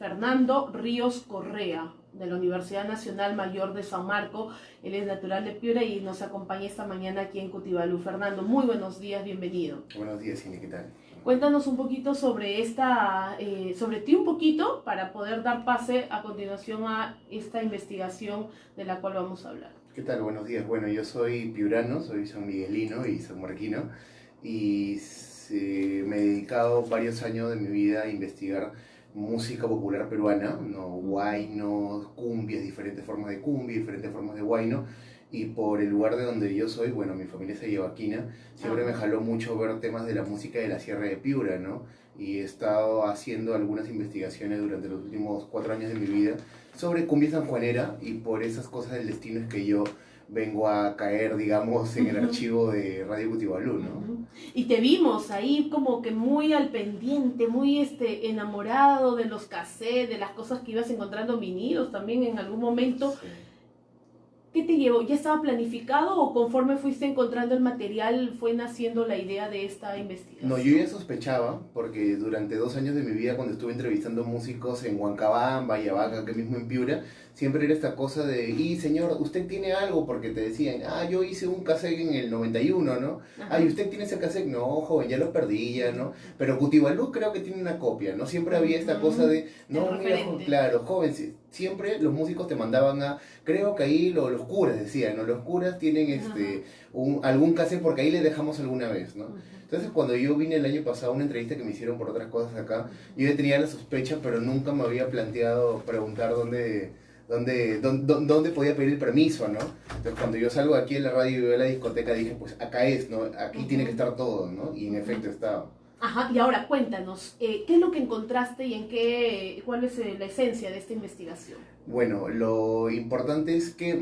Fernando Ríos Correa, de la Universidad Nacional Mayor de San Marco. Él es natural de Piura y nos acompaña esta mañana aquí en Cutibalú. Fernando, muy buenos días, bienvenido. Buenos días, Ine, ¿qué tal? Cuéntanos un poquito sobre sobre ti un poquito, para poder dar pase a continuación a esta investigación de la cual vamos a hablar. ¿Qué tal? Buenos días. Bueno, yo soy piurano, soy sanmiguelino y sanmarquino y me he dedicado varios años de mi vida a investigar música popular peruana, ¿no? Huaynos, cumbias, diferentes formas de cumbia, diferentes formas de huayno. Y por el lugar de donde yo soy, bueno, mi familia es ayabaquina, siempre me jaló mucho ver temas de la música de la Sierra de Piura, ¿no? Y he estado haciendo algunas investigaciones durante los últimos 4 años de mi vida sobre cumbia sanjuanera, y por esas cosas del destino es que yo vengo a caer, digamos, en el archivo de Radio Cutibalú, ¿no? Y te vimos ahí como que muy al pendiente, muy enamorado de los cassettes, de las cosas que ibas encontrando, vinilos también en algún momento. Sí. ¿Qué te llevó? ¿Ya estaba planificado o conforme fuiste encontrando el material fue naciendo la idea de esta investigación? No, yo ya sospechaba, porque durante 2 años de mi vida, cuando estuve entrevistando músicos en Huancabamba y Abaca, aquí mismo en Piura, siempre era esta cosa de, y señor, ¿usted tiene algo? Porque te decían, yo hice un cassette en el 91, ¿no? Ajá. ¿Y usted tiene ese cassette? No, joven, ya los perdí ya, ¿no? Pero Cutibalú creo que tiene una copia, ¿no? Siempre había esta cosa de, no, mira, claro, joven, siempre los músicos te mandaban creo que ahí los curas decían, ¿no? Los curas tienen algún cassette porque ahí le dejamos alguna vez, ¿no? Entonces, cuando yo vine el año pasado a una entrevista que me hicieron por otras cosas acá, yo ya tenía la sospecha, pero nunca me había planteado preguntar dónde podía pedir el permiso, ¿no? Entonces, cuando yo salgo aquí en la radio y veo la discoteca, dije, pues acá es, ¿no? Aquí tiene que estar todo, ¿no? Y en efecto estaba. Ajá, y ahora cuéntanos, ¿qué es lo que encontraste y cuál es la esencia de esta investigación? Bueno, lo importante es que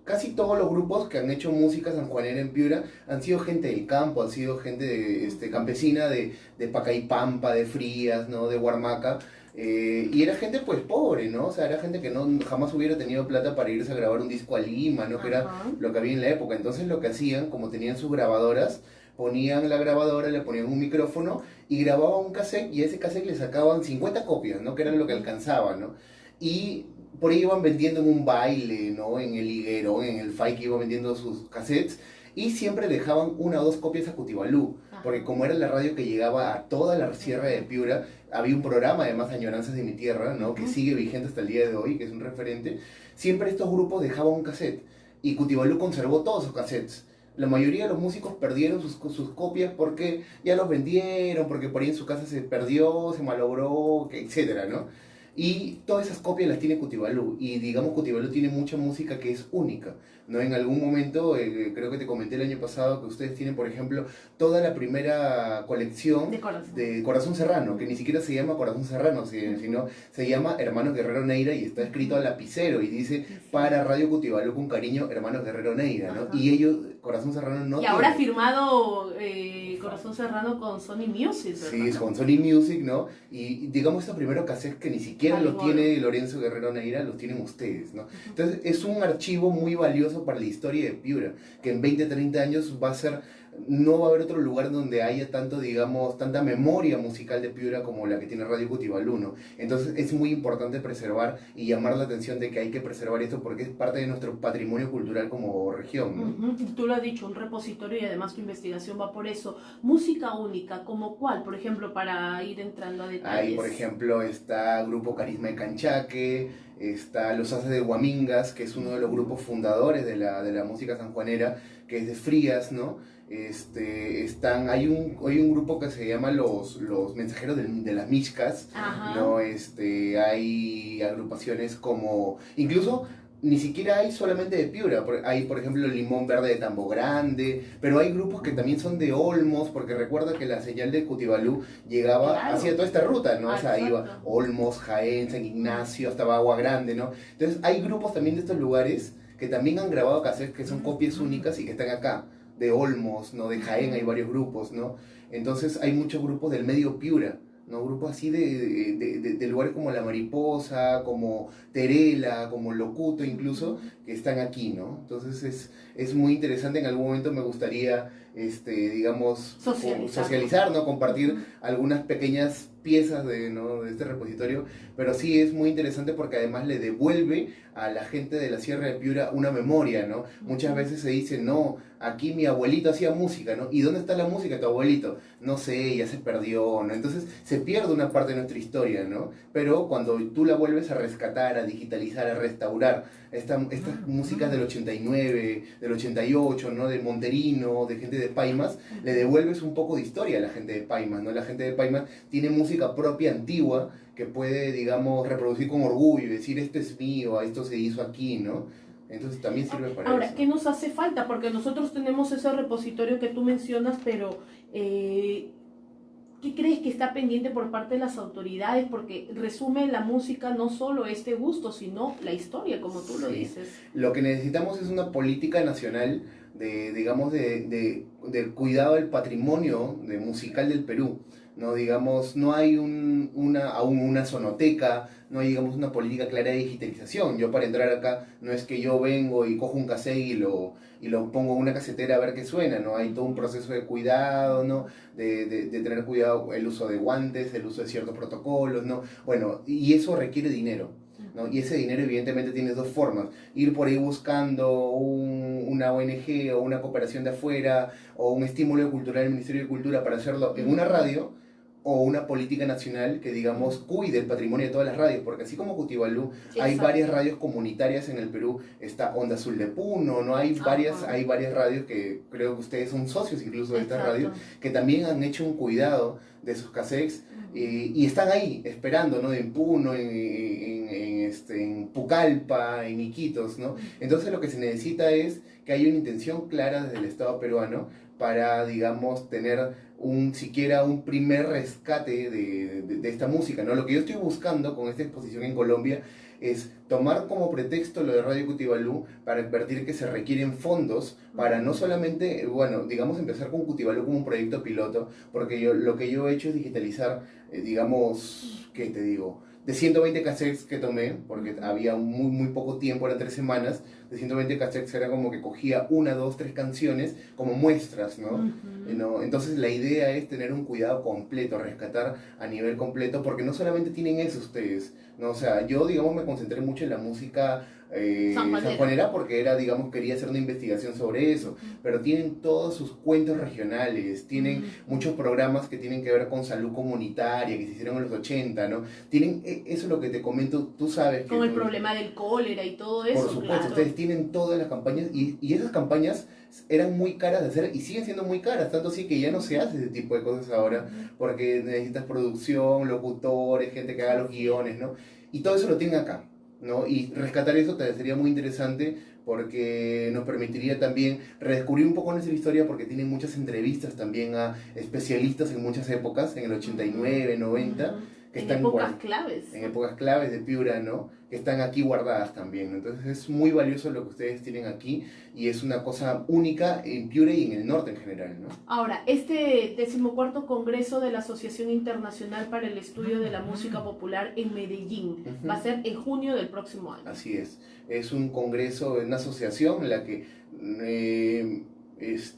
casi todos los grupos que han hecho música sanjuanera en Piura han sido gente del campo, han sido gente campesina de Pacaipampa, de Frías, ¿no? De Huarmaca. Y era gente pues pobre, ¿no? O sea, era gente que jamás hubiera tenido plata para irse a grabar un disco a Lima, ¿no? Que era lo que había en la época. Entonces lo que hacían, como tenían sus grabadoras, ponían la grabadora, le ponían un micrófono y grababan un cassette, y a ese cassette le sacaban 50 copias, ¿no? Que era lo que alcanzaban, ¿no? Y por ahí iban vendiendo en un baile, ¿no? En el higuero, en el FAI, que iban vendiendo sus cassettes, y siempre dejaban 1 o 2 copias a Cutibalú, porque como era la radio que llegaba a toda la Sierra de Piura, había un programa, además, Añoranzas de mi Tierra, ¿no? Que sigue vigente hasta el día de hoy, que es un referente. Siempre estos grupos dejaban un cassette, y Cutibalú conservó todos sus cassettes. La mayoría de los músicos perdieron sus copias porque ya los vendieron, porque por ahí en su casa se perdió, se malogró, etcétera, ¿no? Y todas esas copias las tiene Cutibalú, y digamos Cutibalú tiene mucha música que es única, ¿no? En algún momento, creo que te comenté el año pasado que ustedes tienen, por ejemplo, toda la primera colección de Corazón Serrano, que ni siquiera se llama Corazón Serrano, sino se llama Hermanos Guerrero Neira, y está escrito a lapicero y dice, para Radio Cutibalú con cariño, Hermanos Guerrero Neira, ¿no? Y ellos, Corazón Serrano no. Y ahora firmado Corazón Serrano con Sony Music, ¿verdad? Sí, con Sony Music, ¿no? Y digamos, estos primeros cassettes que ni siquiera los tiene Lorenzo Guerrero Neira, los tienen ustedes, ¿no? Entonces es un archivo muy valioso para la historia de Piura, que en 20, 30 años no va a haber otro lugar donde haya tanta memoria musical de Piura como la que tiene Radio Cutibalú, ¿no? Entonces es muy importante preservar y llamar la atención de que hay que preservar esto porque es parte de nuestro patrimonio cultural como región, ¿no? Tú lo has dicho, un repositorio, y además tu investigación va por eso. Música única, ¿como cuál? Por ejemplo, para ir entrando a detalles. Ahí, por ejemplo, está Grupo Carisma de Canchaque, está Los Haces de Guamingas, que es uno de los grupos fundadores de la música sanjuanera, que es de Frías, ¿no? Hay un grupo que se llama los Mensajeros de las Mixcas, ¿no? Hay agrupaciones como, incluso ni siquiera hay solamente de Piura, hay por ejemplo Limón Verde de Tambo Grande, pero hay grupos que también son de Olmos, porque recuerda que la señal de Cutibalú llegaba hacia toda esta ruta, ¿no? O sea, iba Olmos, Jaén, San Ignacio, hasta Agua Grande, ¿no? Entonces hay grupos también de estos lugares que también han grabado cassettes que son copias únicas y que están acá, de Olmos, ¿no? De Jaén hay varios grupos, ¿no? Entonces hay muchos grupos del medio Piura, ¿no? Grupos así de lugares como La Mariposa, como Terela, como Locuto incluso, que están aquí, ¿no? Entonces es muy interesante. En algún momento me gustaría, digamos, socializar, ¿no? Compartir algunas pequeñas piezas ¿no? de este repositorio, pero sí es muy interesante porque además le devuelve a la gente de la Sierra de Piura una memoria, ¿no? Muchas veces se dice, no, aquí mi abuelito hacía música, ¿no? ¿Y dónde está la música de tu abuelito? No sé, ya se perdió, ¿no? Entonces se pierde una parte de nuestra historia, ¿no? Pero cuando tú la vuelves a rescatar, a digitalizar, a restaurar, estas músicas del 89, del 88, ¿no? De Monterino, de gente de Paimas, le devuelves un poco de historia a la gente de Paimas, ¿no? La gente de Paimas tiene música propia, antigua, que puede, digamos, reproducir con orgullo y decir, esto es mío, esto se hizo aquí, ¿no? Entonces también sirve para Ahora, eso. ¿qué nos hace falta? Porque nosotros tenemos ese repositorio que tú mencionas, pero ¿qué crees que está pendiente por parte de las autoridades? Porque resume la música no solo este gusto, sino la historia, como tú lo dices. Lo que necesitamos es una política nacional digamos, del cuidado del patrimonio musical del Perú. No, digamos, no hay aún una sonoteca, no hay, digamos, una política clara de digitalización. Yo para entrar acá no es que yo vengo y cojo un cassette y lo pongo en una casetera a ver qué suena, ¿no? Hay todo un proceso de cuidado, ¿no? De tener cuidado el uso de guantes, el uso de ciertos protocolos, ¿no? Bueno, y eso requiere dinero, ¿no? Y ese dinero evidentemente tiene dos formas: ir por ahí buscando una ONG o una cooperación de afuera o un estímulo cultural del Ministerio de Cultura para hacerlo en una radio, o una política nacional que, digamos, cuide el patrimonio de todas las radios, porque así como Cutibalú, hay varias radios comunitarias en el Perú. Está Onda Azul de Puno, ¿no? Hay varias radios que creo que ustedes son socios incluso de estas radios, que también han hecho un cuidado de sus cassettes, y están ahí esperando, ¿no? En Puno, en Pucallpa, en Iquitos, ¿no? Entonces lo que se necesita es que haya una intención clara desde el Estado peruano para, digamos, tener siquiera un primer rescate de esta música, ¿no? Lo que yo estoy buscando con esta exposición en Colombia es tomar como pretexto lo de Radio Cutibalú para advertir que se requieren fondos para no solamente, bueno, digamos, empezar con Cutibalú como un proyecto piloto, porque lo que yo he hecho es digitalizar, digamos, ¿qué te digo? De 120 cassettes que tomé, porque había muy poco tiempo, eran 3 semanas, de 120 cassettes era como que cogía 1, 2, 3 canciones como muestras, ¿no? ¿No? Entonces la idea es tener un cuidado completo, rescatar a nivel completo, porque no solamente tienen eso ustedes, ¿no? O sea, yo, digamos, me concentré mucho en la música sanjuanera porque era, digamos, quería hacer una investigación sobre eso, pero tienen todos sus cuentos regionales, tienen muchos programas que tienen que ver con salud comunitaria, que se hicieron en los 80, ¿no? Tienen, eso es lo que te comento, tú sabes que... Con el problema del cólera y todo eso, por supuesto, claro. Ustedes tienen todas las campañas, y esas campañas eran muy caras de hacer y siguen siendo muy caras, tanto así que ya no se hace ese tipo de cosas ahora, porque necesitas producción, locutores, gente que haga los guiones, ¿no? Y todo eso lo tienen acá, ¿no? Y rescatar eso sería muy interesante, porque nos permitiría también redescubrir un poco nuestra historia, porque tienen muchas entrevistas también a especialistas en muchas épocas, en el 89, 90, que están en épocas claves. En épocas claves de Piura, ¿no? Que están aquí guardadas también. Entonces es muy valioso lo que ustedes tienen aquí, y es una cosa única en Piura y en el norte en general, ¿no? Ahora, este 14º Congreso de la Asociación Internacional para el Estudio de la Música Popular en Medellín va a ser en junio del próximo año. Así es un congreso, una asociación en la que,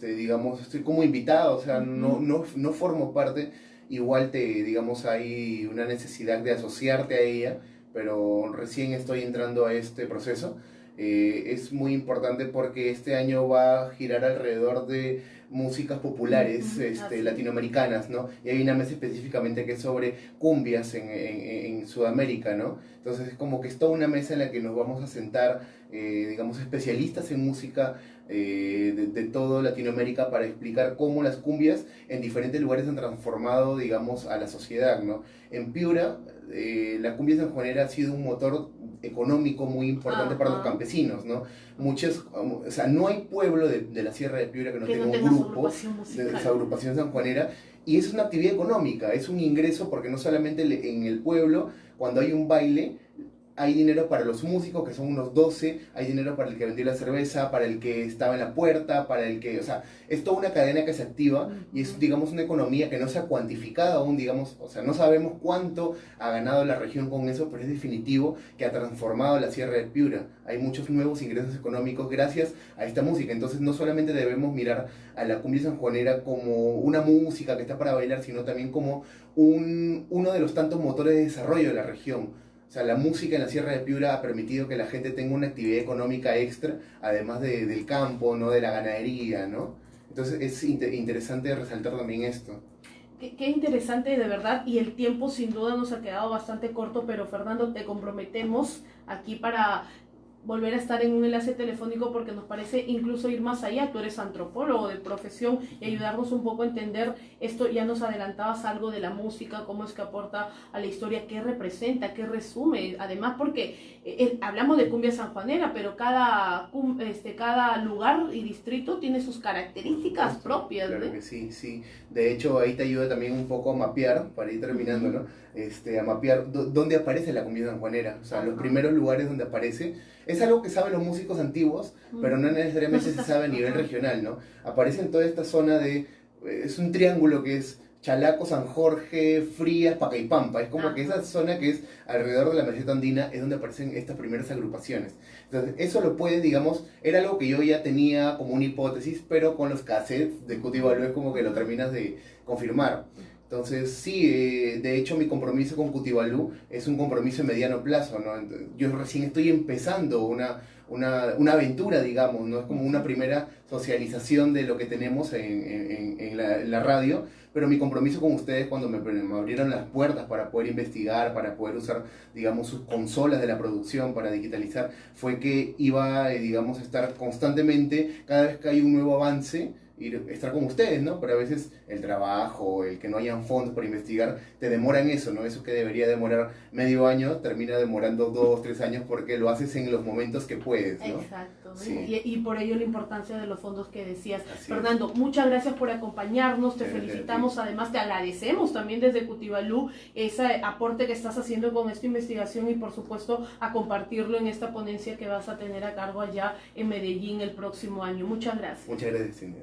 digamos, estoy como invitado, o sea, no formo parte. Igual digamos, hay una necesidad de asociarte a ella, pero recién estoy entrando a este proceso. Es muy importante porque este año va a girar alrededor de músicas populares latinoamericanas, ¿no? Y hay una mesa específicamente que es sobre cumbias en Sudamérica, ¿no? Entonces es como que es toda una mesa en la que nos vamos a sentar, digamos, especialistas en música de toda Latinoamérica, para explicar cómo las cumbias en diferentes lugares han transformado, digamos, a la sociedad, ¿no? En Piura, la cumbia sanjuanera ha sido un motor económico muy importante para los campesinos, ¿no? O sea, no hay pueblo de la Sierra de Piura que no tenga un grupo de esa agrupación sanjuanera, y es una actividad económica, es un ingreso, porque no solamente en el pueblo, cuando hay un baile, hay dinero para los músicos, que son unos 12, hay dinero para el que vendió la cerveza, para el que estaba en la puerta, para el que, o sea, es toda una cadena que se activa y es, digamos, una economía que no se ha cuantificado aún, digamos, o sea, no sabemos cuánto ha ganado la región con eso, pero es definitivo que ha transformado la Sierra de Piura. Hay muchos nuevos ingresos económicos gracias a esta música, entonces no solamente debemos mirar a la cumbia sanjuanera como una música que está para bailar, sino también como uno de los tantos motores de desarrollo de la región. O sea, la música en la Sierra de Piura ha permitido que la gente tenga una actividad económica extra, además del campo, ¿no? De la ganadería, ¿no? Entonces es interesante resaltar también esto. Qué interesante de verdad, y el tiempo sin duda nos ha quedado bastante corto, pero Fernando, te comprometemos aquí para volver a estar en un enlace telefónico porque nos parece incluso ir más allá. Tú eres antropólogo de profesión y ayudarnos un poco a entender esto. Ya nos adelantabas algo de la música, cómo es que aporta a la historia, qué representa, qué resume, además porque hablamos de cumbia sanjuanera, pero cada lugar y distrito tiene sus características propias, Claro ¿no? que sí, sí. De hecho, ahí te ayuda también un poco a mapear, para ir terminando, ¿no? A mapear dónde aparece la cumbia sanjuanera. O sea, los primeros lugares donde aparece. Es algo que saben los músicos antiguos, pero no necesariamente se sabe a nivel regional, ¿no? Aparece en toda esta zona de... Es un triángulo que es Chalaco, San Jorge, Frías, Pacaipampa. Es como que esa zona que es alrededor de la meseta andina es donde aparecen estas primeras agrupaciones. Entonces, eso lo puede, digamos, era algo que yo ya tenía como una hipótesis, pero con los cassettes de Cutibalú es como que lo terminas de confirmar. Entonces, sí, de hecho mi compromiso con Cutibalú es un compromiso de mediano plazo, ¿no? Yo recién estoy empezando una aventura, digamos, ¿no? Es como una primera socialización de lo que tenemos en la radio, pero mi compromiso con ustedes cuando me abrieron las puertas para poder investigar, para poder usar, digamos, sus consolas de la producción para digitalizar, fue que iba, digamos, a estar constantemente, cada vez que hay un nuevo avance, estar con ustedes, ¿no? Pero a veces el trabajo, el que no hayan fondos para investigar, te demora en eso, ¿no? Eso que debería demorar medio año, termina demorando 2, 3 años porque lo haces en los momentos que puedes, ¿no? Exacto, Sí. y por ello la importancia de los fondos que decías. Así Fernando, muchas gracias por acompañarnos, te Gracias a felicitamos, además te agradecemos también desde Cutibalú ese aporte que estás haciendo con esta investigación y por supuesto a compartirlo en esta ponencia que vas a tener a cargo allá en Medellín el próximo año. Muchas gracias. Muchas gracias, Cindy.